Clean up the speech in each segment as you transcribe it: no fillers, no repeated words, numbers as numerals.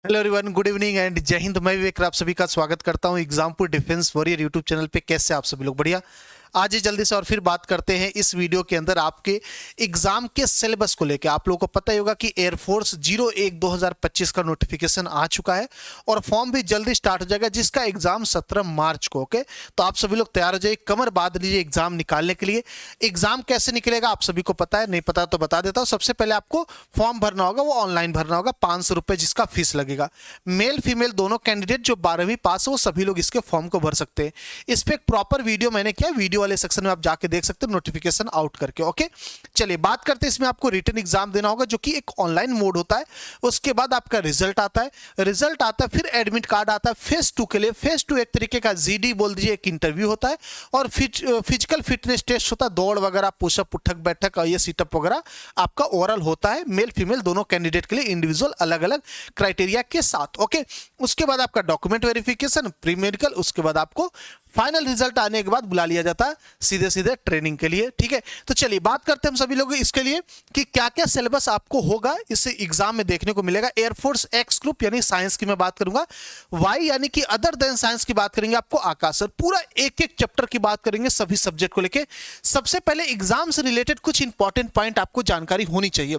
Hello everyone, good evening and जय हिंद। मैं विवेक, आप सभी का स्वागत करता हूं Exampur defence warrior YouTube channel पे। कैसे आप सभी लोग? बढ़िया। आज ही जल्दी से और फिर बात करते हैं इस वीडियो के अंदर आपके एग्जाम के सिलेबस को लेकर। आप लोगों को पता ही होगा कि एयरफोर्स 01/2025 का नोटिफिकेशन आ चुका है और फॉर्म भी जल्दी स्टार्ट हो जाएगा, जिसका एग्जाम 17 मार्च को। ओके, तो आप सभी लोग तैयार हो जाइए, कमर बांध लीजिए एग्जाम निकालने के लिए। एग्जाम कैसे निकलेगा आप सभी को पता है, नहीं पता तो बता देता हूं। सबसे पहले आपको फॉर्म भरना होगा, वो ऑनलाइन भरना होगा, 500 रुपए जिसका फीस लगेगा। मेल फीमेल दोनों कैंडिडेट जो 12वीं पास है वो सभी लोग इसके फॉर्म को भर सकते हैं। इस पे एक प्रॉपर वीडियो मैंने किया, वीडियो वाले सेक्शन में आप जाके देख सकते हो नोटिफिकेशन आउट करके। ओके, चलिए बात करते हैं। इसमें आपको रिटन एग्जाम देना होगा जो कि एक ऑनलाइन मोड होता है। उसके बाद आपका रिजल्ट आता है, फिर एडमिट कार्ड आता है फेज 2 के लिए। फेज 2 एक तरीके का जीडी बोल दीजिए, एक इंटरव्यू होता है और फिजिकल फिटनेस टेस्ट होता है, दौड़ वगैरह, पुशअप, उठक बैठक और ये सीटअप वगैरह आपका ओरल होता है। मेल फीमेल दोनों कैंडिडेट के लिए इंडिविजुअल अलग अलग क्राइटेरिया के साथ। ओके, उसके बाद आपका डॉक्यूमेंट वेरिफिकेशन, प्री मेडिकल, उसके बाद आपको फाइनल रिजल्ट आने के बाद बुला लिया जाता है सीधे सीधे ट्रेनिंग के लिए। ठीक है, तो चलिए बात करते हैं हम सभी लोग इसके लिए कि क्या क्या सिलेबस आपको होगा इस एग्जाम में देखने को मिलेगा। एयरफोर्स एक्स ग्रुप यानी साइंस की मैं बात करूंगा, वाई यानी कि अदर देन साइंस की बात करेंगे आपको आकाश सर। पूरा एक एक चैप्टर की बात करेंगे सभी सब्जेक्ट को लेके। सबसे पहले एग्जाम से रिलेटेड कुछ इंपॉर्टेंट पॉइंट आपको जानकारी होनी चाहिए।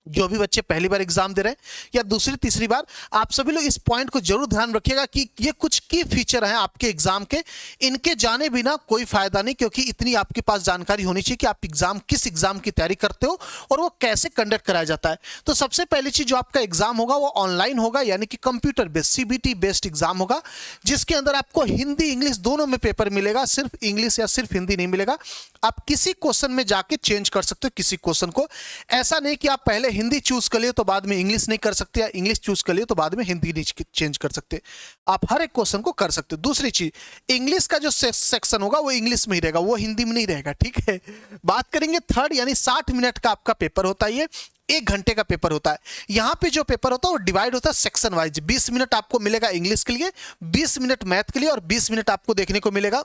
जो भी बच्चे पहली बार एग्जाम दे रहे हैं या दूसरी तीसरी बार, आप सभी लोग इस पॉइंट को जरूर ध्यान रखिएगा कि ये कुछ की फीचर हैं आपके एग्जाम के। इनके जाने बिना कोई फायदा नहीं, क्योंकि इतनी आपके पास जानकारी होनी चाहिए कि आप एग्जाम किस एग्जाम की तैयारी करते हो और वो कैसे कंडक्ट कराया जाता है। तो सबसे पहली चीज, जो आपका एग्जाम होगा वो ऑनलाइन होगा, यानी कि computer based CBT based exam होगा, जिसके अंदर आपको हिंदी इंग्लिश दोनों में पेपर मिलेगा। सिर्फ इंग्लिश या सिर्फ हिंदी नहीं मिलेगा। आप किसी क्वेश्चन में जाके चेंज कर सकते हो किसी क्वेश्चन को। ऐसा नहीं कि आप पहले हिंदी चूज कर लिए तो बाद में इंग्लिश नहीं कर सकते, या इंग्लिश चूज कर लिए तो बाद में हिंदी नहीं चेंज कर सकते। आप हर एक क्वेश्चन को कर सकते हो। दूसरी चीज, इंग्लिश का जो सेक्शन होगा वो इंग्लिश में ही रहेगा, वो हिंदी में नहीं रहेगा। ठीक है, बात करेंगे थर्ड, यानी 60 मिनट का आपका पेपर होता है। ये 1 घंटे का पेपर होता है। यहां पे जो पेपर होता है वो डिवाइड होता है सेक्शन वाइज। 20 मिनट आपको मिलेगा इंग्लिश के लिए, 20 मिनट मैथ के लिए और 20 मिनट आपको देखने को मिलेगा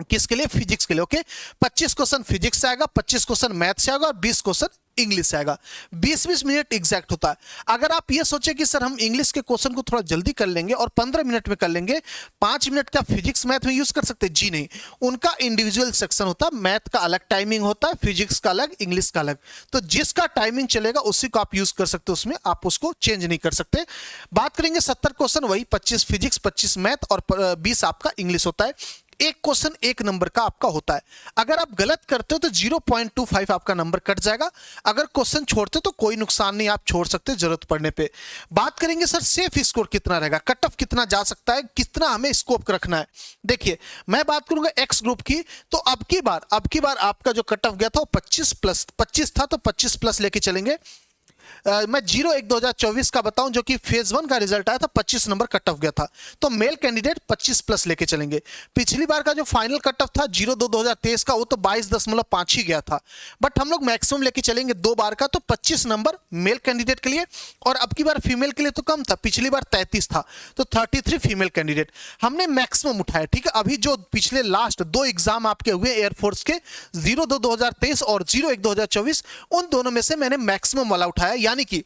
किसके लिए? फिजिक्स के लिए। ओके, 25 क्वेश्चन फिजिक्स से आएगा, 25 क्वेश्चन मैथ से आएगा और 20 क्वेश्चन इंग्लिश से आएगा। 20-20 मिनट एग्जैक्ट होता है। अगर आप ये सोचे कि सर हम इंग्लिश के क्वेश्चन को थोड़ा जल्दी कर लेंगे और 15 मिनट में कर लेंगे, 5 मिनट का फिजिक्स मैथ में यूज कर सकते हैं, जी नहीं। उनका इंडिविजुअल सेक्शन होता है, मैथ का अलग टाइमिंग होता है, फिजिक्स का अलग, इंग्लिश का अलग। तो जिसका टाइमिंग चलेगा उसी को आप यूज कर सकते हो, उसमें आप उसको चेंज नहीं कर सकते। बात करेंगे 70 क्वेश्चन, वही 25 फिजिक्स, 25 मैथ और 20 आपका इंग्लिश होता है। एक क्वेश्चन 1 नंबर का आपका होता है। अगर आप गलत करते हो तो 0.25 आपका नंबर कट जाएगा। अगर क्वेश्चन छोड़ते हो तो कोई नुकसान नहीं, आप छोड़ सकते जरूरत पड़ने पे। बात करेंगे सर सेफ स्कोर कितना रहेगा, कट ऑफ कितना जा सकता है, कितना हमें स्कोप रखना है। देखिए, मैं बात करूंगा एक्स ग्रुप की, तो अब की बार आपका जो कट ऑफ गया था वो 25 था, तो 25 प्लस लेके चलेंगे। मैं 01/2024 का बताऊं, जो कि फेज 1 का रिजल्ट आया था, 25 नंबर कट ऑफ गया था। तो मेल कैंडिडेट 25 प्लस लेके चलेंगे। पिछली बार का जो फाइनल कट ऑफ था 02/2023 का, वो तो 22.5 ही गया था। बट हम लोग मैक्सिमम लेके चलेंगे 2 बार का, तो 25 नंबर मेल कैंडिडेट के लिए। और अब की बार फीमेल के लिए तो कम था, पिछली बार 33 था, तो 33 फीमेल कैंडिडेट हमने मैक्सिमम उठाया। ठीक है, अभी जो पिछले लास्ट 2 एग्जाम आपके हुए एयरफोर्स के, 02/2023 और 01/2024, उन दोनों में से मैंने मैक्सिमम वाला उठाया। यानी कि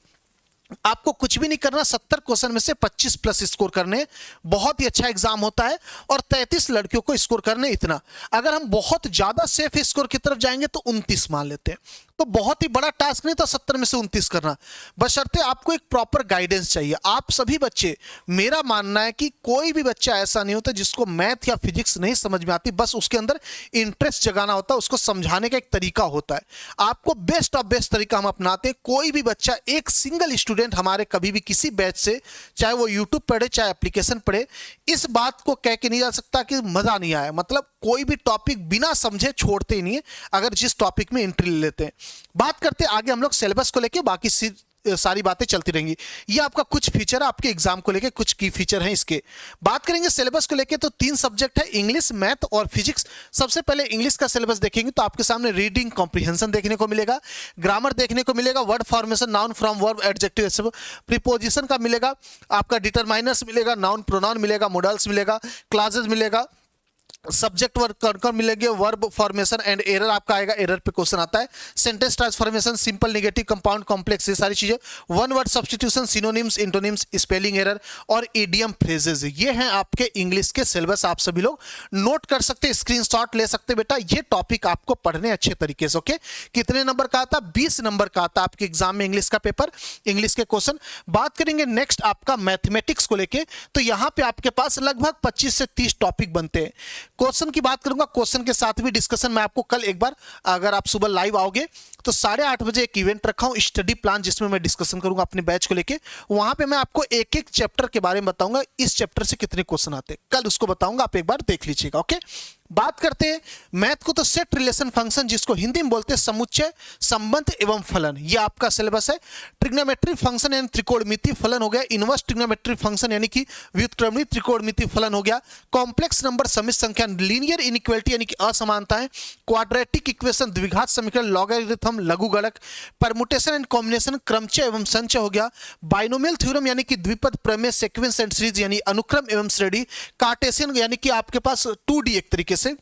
आपको कुछ भी नहीं करना, 70 क्वेश्चन में से 25 प्लस स्कोर करने। बहुत ही अच्छा एग्जाम होता है और 33 लड़कियों को स्कोर करने इतना। अगर हम बहुत ज्यादा सेफ स्कोर की तरफ जाएंगे तो 29 मान लेते हैं। तो बहुत ही बड़ा टास्क नहीं था 70 में से 29 करना, बशर्ते आपको एक प्रॉपर गाइडेंस चाहिए। आप सभी बच्चे, मेरा मानना है कि कोई भी बच्चा ऐसा नहीं होता जिसको मैथ या फिजिक्स नहीं समझ में आती, बस उसके अंदर इंटरेस्ट जगाना होता है, उसको समझाने का एक तरीका होता है। आपको बेस्ट ऑफ बेस्ट तरीका हम अपनाते हैं। कोई भी बच्चा, एक सिंगल स्टूडेंट हमारे कभी भी किसी बैच से, चाहे वो यूट्यूब पढ़े चाहे एप्लीकेशन पढ़े, इस बात को कह के नहीं जा सकता कि मजा नहीं आया। मतलब कोई भी टॉपिक बिना समझे छोड़ते ही नहीं है, अगर जिस टॉपिक में एंट्री ले लेते हैं। बात करते हैं आगे हम लोग सिलेबस को लेके, बाकी सारी बातें चलती रहेंगी। ये आपका कुछ फीचर है आपके एग्जाम को लेके, कुछ की फीचर हैं इसके। बात करेंगे सिलेबस को लेके, तो 3 सब्जेक्ट है, इंग्लिश, मैथ और फिजिक्स। सबसे पहले इंग्लिश का सिलेबस देखेंगे तो आपके सामने रीडिंग कॉम्प्रिहेंशन देखने को मिलेगा, ग्रामर देखने को मिलेगा, word formation, noun from verb, adjective, preposition का मिलेगा, आपका डिटरमाइनर्स मिलेगा, नाउन प्रोनाउन मिलेगा, मॉडल्स मिलेगा, क्लासेस मिलेगा, सब्जेक्ट वर्ब कौन मिलेंगे, वर्ब फॉर्मेशन एंड एरर आपका आएगा, एरर पे क्वेश्चन आता है, sentence transformation, simple, negative, compound, complex, ये सारी चीजें, one word substitution, synonyms, antonyms, spelling error और इडियम फ्रेजेस, ये हैं आपके इंग्लिश के सिलेबस। आप सभी लोग नोट कर सकते, स्क्रीनशॉट ले सकते बेटा, ये टॉपिक आपको पढ़ने अच्छे तरीके से। ओके, कितने नंबर का आता, 20 नंबर का आता आपके एग्जाम में इंग्लिश का पेपर, इंग्लिश के क्वेश्चन। बात करेंगे नेक्स्ट आपका मैथमेटिक्स को लेके, तो यहां पे आपके पास लगभग 25 से 30 टॉपिक बनते हैं। क्वेश्चन की बात करूंगा, क्वेश्चन के साथ भी डिस्कशन मैं आपको कल एक बार, अगर आप सुबह लाइव आओगे तो 8:30 बजे एक इवेंट रखा हूं, स्टडी प्लान, जिसमें मैं डिस्कशन करूंगा अपने बैच को लेके। वहां पे मैं आपको एक एक चैप्टर के बारे में बताऊंगा, इस चैप्टर से कितने क्वेश्चन आते हैं, कल उसको बताऊंगा, आप एक बार देख लीजिएगा। ओके, बात करते हैं मैथ को, तो सेट, रिलेशन, फंक्शन, जिसको हिंदी में बोलते हैं समुच्चय, संबंध एवं फलन, ये आपका सिलेबस है। ट्रिग्नोमेट्री फंक्शन यानी त्रिकोणमिति फलन हो गया, इनवर्स ट्रिग्नोमेट्री फंक्शन यानी कि व्युत्क्रमणीय त्रिकोणमिति फलन हो गया, कॉम्प्लेक्स नंबर, समित संख्या, लीनियर इनइक्वालिटी यानी कि असमानताएं, क्वाड्रेटिक इक्वेशन, द्विघात समीकरण, लॉगरिथम, लघुगणक, परमुटेशन एंड कॉम्बिनेशन, क्रमचय एवं संचय हो गया, बाइनोमियल थ्योरम यानी कि द्विपद प्रमेय, सीक्वेंस एंड सीरीज यानी अनुक्रम एवं श्रेणी, कार्टेशियन यानी कि आपके पास 2D एक तरीके से,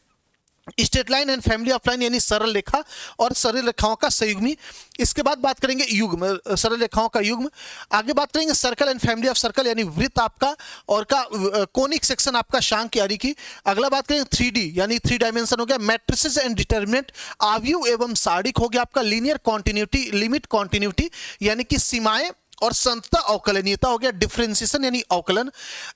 straight line and family of line यानी सरल रेखा और सरल रेखाओं का संयुग्मी। इसके बाद बात करेंगे युग्म, सरल रेखाओं का युग्म। आगे बात करेंगे circle and family of circle यानी वृत्त आपका, और का कोनिक सेक्शन आपका शांक यानी कि। अगला बात करेंगे 3D यानी 3 डायमेंशन हो गया, मैट्रिसेस एंड डिटर्मिनेंट, आव्यूह एवं सारिक हो गया आपका, लीनियर कॉन्टिन्यूटी, लिमिट कॉन्टिन्यूटी यानी कि सीमाएं और संतता, अवकलनीयता हो गया, डिफरेंशिएशन यानी अवकलन,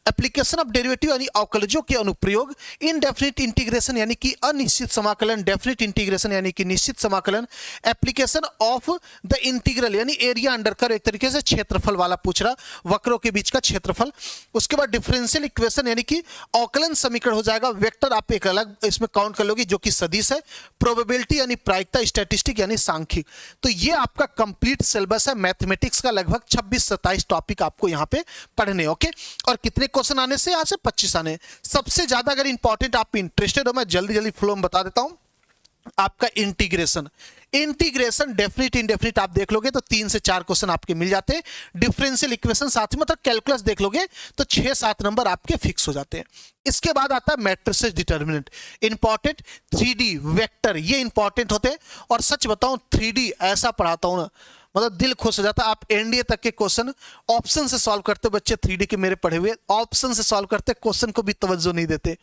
एप्लीकेशन ऑफ डेरिवेटिव यानी अवकलजों के अनुप्रयोग, इनडेफिनिट इंटीग्रेशन यानी कि अनिश्चित समाकलन, डेफिनिट इंटीग्रेशन यानी कि निश्चित समाकलन, एप्लीकेशन ऑफ द इंटीग्रल यानी एरिया अंडर कर्व, एक तरीके से क्षेत्रफल वाला पूछ रहा, वक्रों के बीच का क्षेत्रफल। उसके बाद डिफरेंशियल इक्वेशन यानी कि अवकलन समीकरण हो जाएगा, वेक्टर आप एक अलग इसमें काउंट कर लोगे जो कि सदिश है, प्रोबेबिलिटी यानी प्रायिकता, स्टैटिस्टिक यानी सांख्यिक। तो ये आपका कंप्लीट सिलेबस है मैथमेटिक्स का, लगभग 26-27 टॉपिक आपको यहां पे पढ़ने। ओके, और कितने क्वेश्चन आने से, यहां से 25 आने। सबसे ज्यादा अगर इंपॉर्टेंट आप इंटरेस्टेड हो, मैं जल्दी जल्दी फ्लो में बता देता हूं, आपका इंटीग्रेशन। इंटीग्रेशन डेफिनिट इंडेफिनिट आप देख लोगे तो 3 से 4 क्वेश्चन आपके मिल जाते हैं। डिफरेंशियल इक्वेशन साथ में, मतलब कैलकुलस देख लोगे तो 6-7 नंबर आपके फिक्स हो जाते हैं। इसके बाद आता है matrices determinant, important, 3D vector, ये इंपॉर्टेंट होते हैं। और सच बताऊं 3D ऐसा पढ़ाता हूं ना, मतलब दिल खुश हो जाता है। आप एनडीए तक के क्वेश्चन ऑप्शन से सॉल्व करते, बच्चे 3D के मेरे पढ़े हुए ऑप्शन से सॉल्व करते, क्वेश्चन को भी तवज्जो नहीं देते।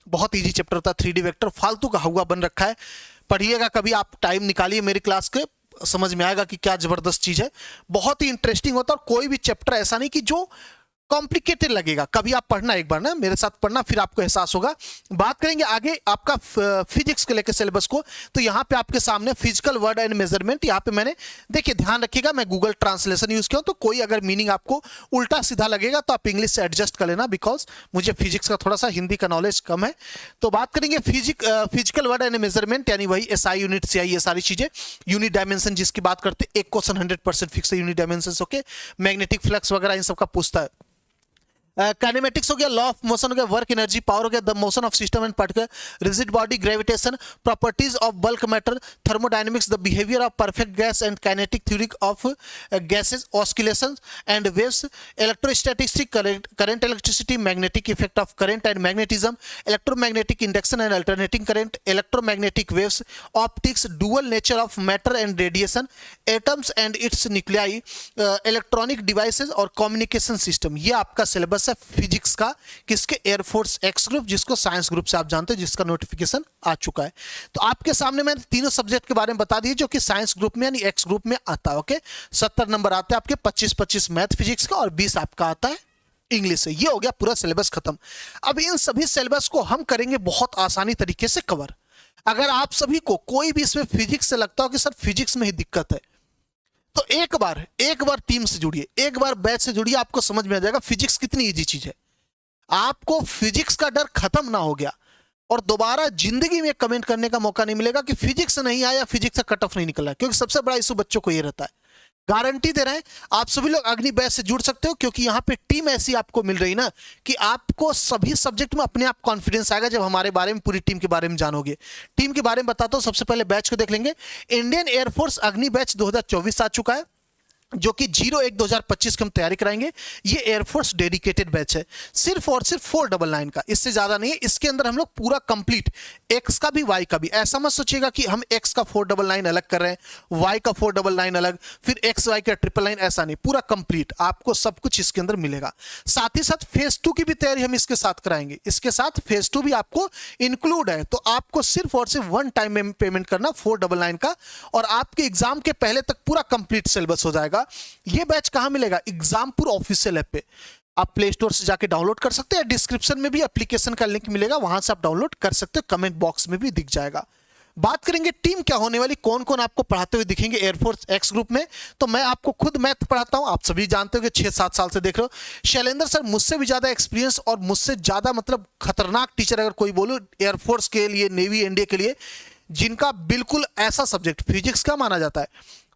बहुत इजी चैप्टर होता है 3D वेक्टर, फालतू का हुआ बन रखा है, पढ़िएगा कभी, आप टाइम निकालिए मेरी क्लास के, समझ में आएगा कि क्या जबरदस्त चीज है। बहुत ही इंटरेस्टिंग होता है, और कोई भी चैप्टर ऐसा नहीं कि जो कॉम्प्लिकेटेड लगेगा। कभी आप पढ़ना, एक बार ना मेरे साथ पढ़ना, फिर आपको एहसास होगा। बात करेंगे आगे आपका फिजिक्स के लेकर सिलेबस को, तो यहाँ पे आपके सामने फिजिकल वर्ड एंड मेजरमेंट, यहाँ पे मैंने, देखिए ध्यान रखिएगा, मैं गूगल ट्रांसलेशन यूज किया हूं, तो कोई अगर मीनिंग आपको उल्टा सीधा लगेगा तो आप इंग्लिश से एडजस्ट कर लेना, बिकॉज मुझे फिजिक्स का थोड़ा सा हिंदी का नॉलेज कम है। तो बात करेंगे फिजिकल वर्ड एंड मेजरमेंट यानी वही SI यूनिट, CI, ये सारी चीजें। यूनिट डायमेंशन जिसकी बात करते हैं, एक क्वेश्चन 100% फिक्स है unit dimension. Okay, magnetic flux वगैरह इन सबका पूछता है। काइनेमेटिक्स हो गया, लॉ ऑफ मोशन हो गया, वर्क एनर्जी, पावर हो गया, the motion of system and particle, rigid body, gravitation, properties of bulk matter, thermodynamics, the behaviour of perfect gas and kinetic theory of gases, oscillation and waves, electrostatics, current, electricity, magnetic effect of current and magnetism, electromagnetic induction and alternating current, electromagnetic waves, optics, dual nature of matter and radiation, atoms and it's nuclei, electronic devices और communication system. ये आपका syllabus है physics का, किसके, air force x group, जिसको science group से आप जानते हैं, जिसका नोटिफिकेशन आ चुका है। तो आपके सामने मैंने तीनों सब्जेक्ट के बारे में बता दिए जो कि साइंस ग्रुप में यानी एक्स ग्रुप में आता है। ओके, 70 नंबर आते हैं आपके, 25-25 मैथ फिजिक्स का और 20 आपका आता है इंग्लिश से। ये हो गया पूरा सिलेबस खत्म। अब इन सभी सिलेबस को हम करेंगे बहुत आसानी तरीके से कवर। अगर आप सभी को कोई भी इसमें फिजिक्स से लगता हो कि सर फिजिक्स में ही दिक्कत है, तो एक बार टीम से जुड़िए, एक बार बैच से जुड़िए, आपको समझ में आ जाएगा फिजिक्स कितनी इजी चीज है। आपको फिजिक्स का डर खत्म ना हो गया और दोबारा जिंदगी में कमेंट करने का मौका नहीं मिलेगा कि फिजिक्स नहीं आया, फिजिक्स का कट ऑफ नहीं निकला, क्योंकि सबसे बड़ा इशू बच्चों को ये रहता है। गारंटी दे रहे हैं आप सभी लोग अग्नि बैच से जुड़ सकते हो, क्योंकि यहां पे टीम ऐसी आपको मिल रही ना कि आपको सभी सब्जेक्ट में अपने आप कॉन्फिडेंस आएगा जब हमारे बारे में, पूरी टीम के बारे में जानोगे। टीम के बारे में बताता हूं, सबसे पहले बैच को देख लेंगे। इंडियन एयरफोर्स अग्नि बैच 2024 आ चुका है। जो कि 01/2025 की हम तैयारी कराएंगे। ये एयरफोर्स डेडिकेटेड बैच है, सिर्फ और सिर्फ 499 का, इससे ज्यादा नहीं है। इसके अंदर हम लोग पूरा कंप्लीट एक्स का भी वाई का भी, ऐसा मत सोचिएगा कि हम एक्स का 499 अलग कर रहे हैं, वाई का 499 अलग, फिर एक्स वाई का 999, ऐसा नहीं, पूरा कंप्लीट आपको सब कुछ इसके अंदर मिलेगा। साथ ही साथ फेज 2 की भी तैयारी हम इसके साथ कराएंगे, इसके साथ फेज 2 भी आपको इंक्लूड है। तो आपको सिर्फ और सिर्फ वन टाइम पेमेंट करना 499 का, और आपके एग्जाम के पहले तक पूरा कंप्लीट सिलेबस हो जाएगा। ये बैच कहां मिलेगा? एग्जामपुर ऑफिशियल ऐप पे आप प्ले स्टोर से जाके डाउनलोड कर सकते हैं, डिस्क्रिप्शन में भी एप्लीकेशन का लिंक मिलेगा, वहां से आप डाउनलोड कर सकते हो, कमेंट बॉक्स में भी दिख जाएगा। बात करेंगे टीम क्या होने वाली, कौन कौन आपको पढ़ाते हुए दिखेंगे एयरफोर्स एक्स ग्रुप में। तो मैं आपको खुद मैथ पढ़ाता हूं, आप सभी जानते हो कि 6-7 साल से देख रहे हो। शैलेंद्र सर मुझसे भी ज्यादा एक्सपीरियंस और मुझसे ज्यादा मतलब खतरनाक टीचर अगर कोई बोलूं एयरफोर्स के लिए, नेवी एनडीए के लिए, जिनका बिल्कुल ऐसा सब्जेक्ट फिजिक्स का माना जाता है,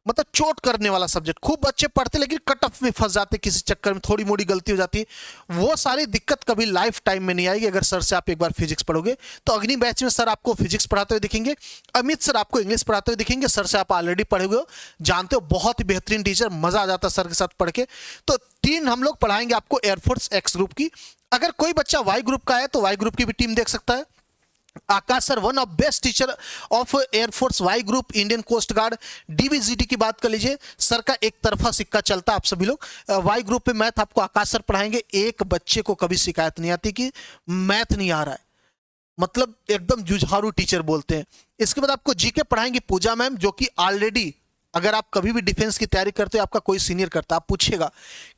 मतलब चोट करने वाला सब्जेक्ट, खूब बच्चे पढ़ते लेकिन कट ऑफ में फंस जाते, किसी चक्कर में थोड़ी मोड़ी गलती हो जाती है, वो सारी दिक्कत कभी लाइफ टाइम में नहीं आएगी अगर सर से आप एक बार फिजिक्स पढ़ोगे। तो अग्नि बैच में सर आपको फिजिक्स पढ़ाते हुए दिखेंगे, अमित सर आपको इंग्लिश पढ़ाते हुए दिखेंगे, सर से आप ऑलरेडी पढ़े हुए हो, जानते हो, बहुत ही बेहतरीन टीचर, मजा आ जाता है सर के साथ पढ़ के। तो 3 हम लोग पढ़ाएंगे आपको एयरफोर्स एक्स ग्रुप की। अगर कोई बच्चा वाई ग्रुप का है तो वाई ग्रुप की भी टीम देख सकता है। Aakash sir one of best teacher of air force Y group, Indian coast guard, DVGT की बात कर लीजिए, सर का एक तरफा सिक्का चलता है। आप सभी लोग वाई ग्रुप पे मैथ आपको आकाश सर पढ़ाएंगे, एक बच्चे को कभी शिकायत नहीं आती कि मैथ नहीं आ रहा है, मतलब एकदम जुझारू टीचर बोलते हैं। इसके बाद आपको जीके पढ़ाएंगे पूजा मैम, जो कि ऑलरेडी अगर आप कभी भी डिफेंस की तैयारी करते हो, आपका कोई सीनियर करता, आप पूछेगा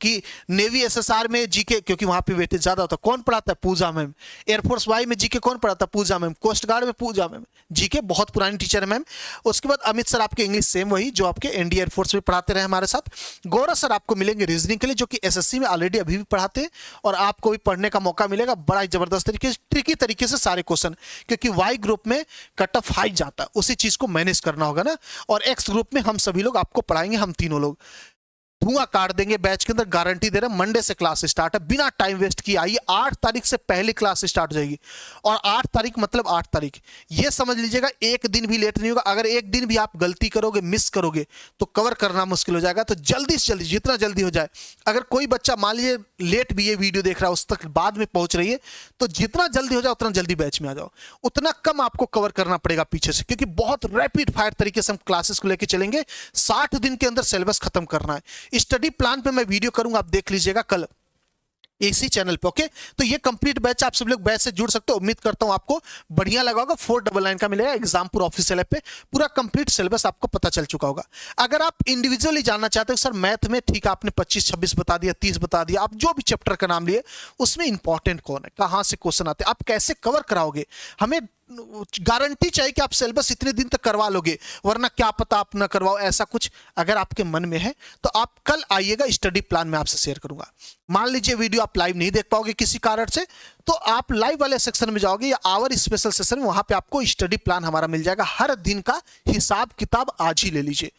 कि नेवी एसएसआर में जीके, क्योंकि वहां पे वेटेज ज्यादा होता है, कौन पढ़ाता है? पूजा मैम। एयरफोर्स वाई में जीके कौन पढ़ाता है? पूजा मैम। कोस्ट गार्ड में पूजा मैम, जीके बहुत पुरानी टीचर है मैम। उसके बाद अमित सर आपके इंग्लिश सेम वही जो आपके इंडियन एयरफोर्स में पढ़ाते रहे हमारे साथ। गौरव सर आपको मिलेंगे रीजनिंग के लिए, जो कि एसएससी में ऑलरेडी अभी भी पढ़ाते हैं, और आपको भी पढ़ने का मौका मिलेगा बड़ा ही जबरदस्त तरीके से, ट्रिकी तरीके से सारे क्वेश्चन, क्योंकि वाई ग्रुप में कट ऑफ हाई जाता है, उसी चीज को मैनेज करना होगा ना। और एक्स ग्रुप में हम सभी लोग आपको पढ़ाएंगे, हम तीनों लोग धुआं काट देंगे बैच के अंदर, गारंटी दे रहे हैं। मंडे से क्लास स्टार्ट है, बिना टाइम वेस्ट किए आइए। 8 तारीख से पहले क्लास स्टार्ट हो जाएगी, और 8 तारीख मतलब 8 तारीख, ये समझ लीजिएगा एक दिन भी लेट नहीं होगा। अगर एक दिन भी आप गलती करोगे, मिस करोगे, तो कवर करना मुश्किल हो जाएगा। तो जल्दी से जल्दी, जितना जल्दी हो जाए, अगर कोई बच्चा मान लीजिए लेट भी ये वीडियो देख रहा है, उस तक बाद में पहुंच रही है, तो जितना जल्दी हो जाए उतना जल्दी बैच में आ जाओ, उतना कम आपको कवर करना पड़ेगा पीछे से, क्योंकि बहुत रैपिड फायर तरीके से हम क्लासेस को लेकर चलेंगे। 60 दिन के अंदर सिलेबस खत्म करना है। स्टडी प्लान पे मैं वीडियो करूंगा, आप देख लीजिएगा कल इसी चैनल पे। ओके, तो ये कंप्लीट बैच, आप सब लोग बैच से जुड़ सकते हो। उम्मीद करता हूं आपको बढ़िया लगा होगा। 499 का मिलेगा, एग्जामपुर ऑफिशियल ऐप पे पूरा कंप्लीट सिलेबस आपको पता चल चुका होगा। अगर आप इंडिविजुअली जानना चाहते हो, सर मैथ में ठीक है आपने 25-26 बता दिया, 30 बता दिया, आप जो भी चैप्टर का नाम लिए, उसमें इंपॉर्टेंट कौन है, कहां से क्वेश्चन आते हैं, आप कैसे कवर कराओगे, हमें गारंटी चाहिए कि आप सिलेबस इतने दिन तक करवा लोगे, वरना क्या पता आप ना करवाओ। ऐसा कुछ अगर आपके मन में है तो आप कल आइएगा, स्टडी प्लान में आपसे शेयर करूंगा। मान लीजिए वीडियो आप लाइव नहीं देख पाओगे किसी कारण से, तो आप लाइव वाले सेक्शन में जाओगे या आवर स्पेशल सेशन में, वहां पे आपको स्टडी प्लान हमारा मिल जाएगा। हर दिन का हिसाब किताब आज ही ले लीजिए।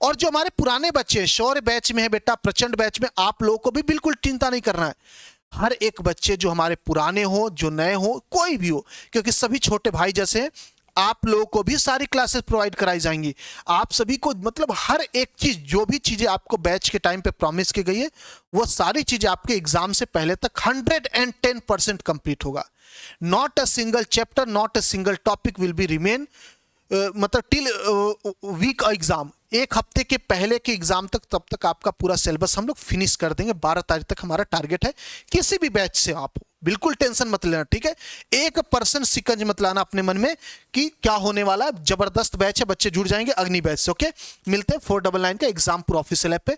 और जो हमारे पुराने बच्चे शौर्य बैच में है बेटा, प्रचंड बैच में, आप लोगों को भी बिल्कुल चिंता नहीं करना है। हर एक बच्चे जो हमारे पुराने हो, जो नए हो, कोई भी हो, क्योंकि सभी छोटे भाई जैसे हैं, आप लोगों को भी सारी क्लासेस प्रोवाइड कराई जाएंगी। आप सभी को मतलब हर एक चीज, जो भी चीजें आपको बैच के टाइम पे प्रॉमिस की गई है, वो सारी चीजें आपके एग्जाम से पहले तक 110% कंप्लीट होगा। Not a single chapter, not a single topic will be remain, मतलब टिल वीक एग्जाम, एक हफ्ते के पहले के एग्जाम तक, तब तक आपका पूरा सिलेबस हम लोग फिनिश कर देंगे। 12 तारीख तक हमारा टारगेट है। किसी भी बैच से आप बिल्कुल टेंशन मत लेना, ठीक है? 1% सिकंज मत लाना अपने मन में कि क्या होने वाला है। जबरदस्त बैच है, बच्चे जुड़ जाएंगे अग्नि बैच से। ओके, मिलते हैं 499 का एग्जामपुर ऑफिशियल ऐप पे।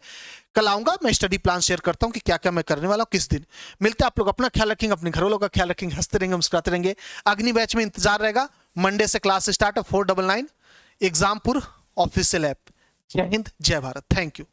कल आऊंगा, मैं स्टडी प्लान शेयर करता हूं कि क्या क्या मैं करने वाला हूं, किस दिन मिलते हैं। आप लोग अपना ख्याल रखेंगे, अपने घर वालों का ख्याल रखेंगे, हंसते रहेंगे, मुस्कुराते रहेंगे। अग्नि बैच में इंतजार रहेगा। मंडे से क्लास स्टार्ट है, 499 एग्जामपुर ऑफिशियल ऐप। जय हिंद, जय भारत, थैंक यू।